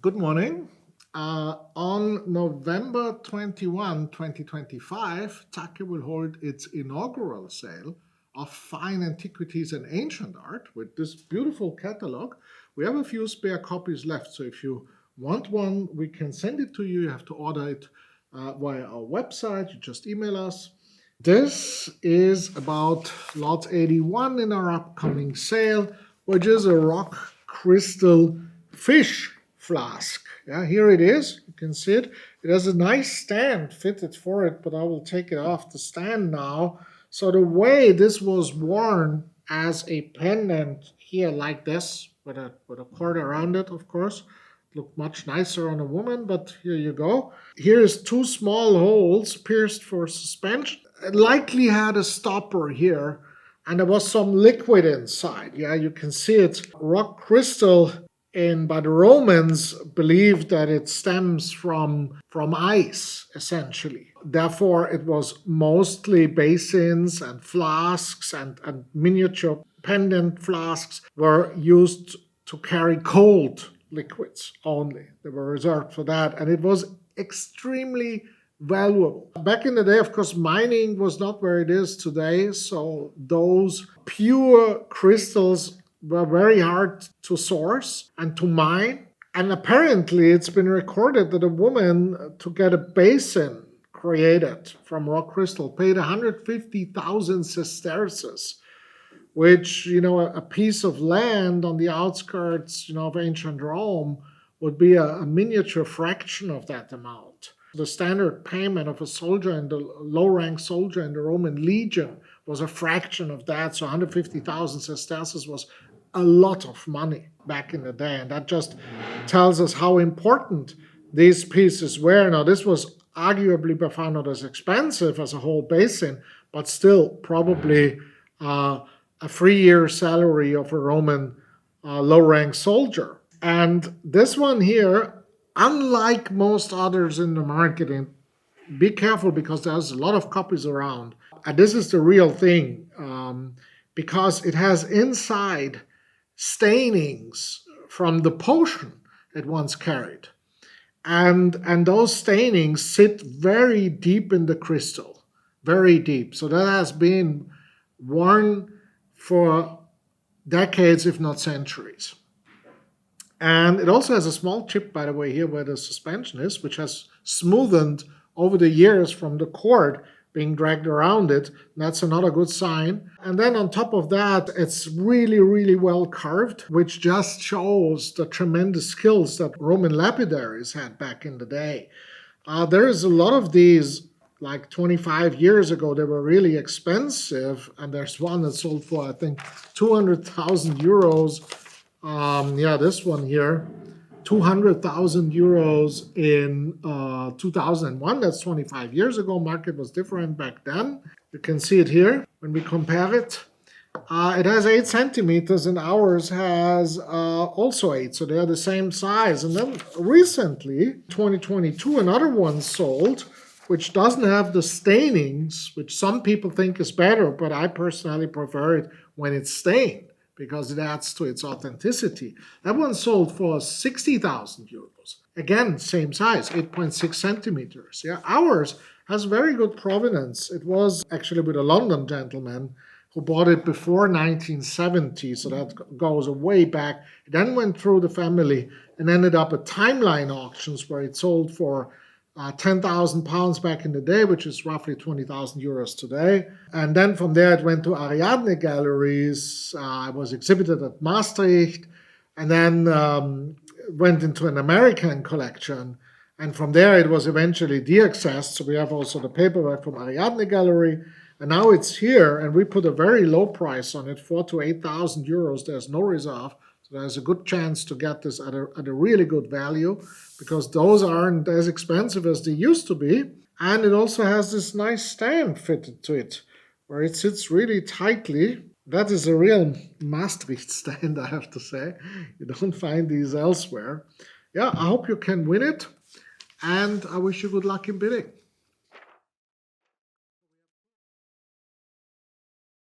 Good morning. On November 21, 2025, Zacke will hold its inaugural sale of Fine Antiquities and Ancient Art with this beautiful catalog. We have a few spare copies left, so if you want one, we can send it to you. You have to order it via our website. You just email us. This is about lot 81 in our upcoming sale, which is a rock crystal fish flask. Yeah, here it is. You can see it. It has a nice stand fitted for it, but I will take it off the stand now. So the way this was worn as a pendant here like this, with a cord around it, of course, looked much nicer on a woman, but here you go. Here is two small holes pierced for suspension. It likely had a stopper here, and there was some liquid inside. Yeah, you can see it. Rock crystal by the Romans believed that it stems from ice, essentially. Therefore, it was mostly basins and flasks and miniature pendant flasks were used to carry cold liquids only. They were reserved for that, and it was extremely valuable. Back in the day, of course, mining was not where it is today, so those pure crystals were very hard to source and to mine. And apparently it's been recorded that a woman, to get a basin created from rock crystal, paid 150,000 sesterces, which, a piece of land on the outskirts, of ancient Rome would be a miniature fraction of that amount. The standard payment of a soldier and the low-rank soldier in the Roman legion was a fraction of that. So 150,000 sesterces was a lot of money back in the day. And that just tells us how important these pieces were. Now, this was arguably by far not as expensive as a whole basin, but still probably a 3-year salary of a Roman low-rank soldier. And this one here, unlike most others in the market, and be careful because there's a lot of copies around, and this is the real thing, because it has inside stainings from the potion it once carried. And those stainings sit very deep in the crystal, very deep. So that has been worn for decades, if not centuries. And it also has a small chip, by the way, here where the suspension is, which has smoothened over the years from the cord being dragged around it. That's another good sign. And then on top of that, it's really, really well carved, which just shows the tremendous skills that Roman lapidaries had back in the day. There is a lot of these, like 25 years ago, they were really expensive. And there's one that sold for, I think, 200,000 euros. This one here, 200,000 euros in 2001. That's 25 years ago. Market was different back then. You can see it here when we compare it. It has 8 centimeters and ours has also 8. So they are the same size. And then recently, 2022, another one sold, which doesn't have the stainings, which some people think is better, but I personally prefer it when it's stained, because it adds to its authenticity. That one sold for 60,000 euros. Again, same size, 8.6 centimeters. Yeah, ours has very good provenance. It was actually with a London gentleman who bought it before 1970, so that goes way back. It then went through the family and ended up at timeline auctions where it sold for 10,000 pounds back in the day, which is roughly 20,000 euros today. And then from there, it went to Ariadne galleries. It was exhibited at Maastricht, and then went into an American collection. And from there, it was eventually de-accessed. So we have also the paperwork from Ariadne Gallery. And now it's here, and we put a very low price on it, 4,000 to 8,000 euros. There's no reserve. So there's a good chance to get this at a really good value, because those aren't as expensive as they used to be. And it also has this nice stand fitted to it, where it sits really tightly. That is a real Maastricht stand, I have to say. You don't find these elsewhere. Yeah, I hope you can win it, and I wish you good luck in bidding.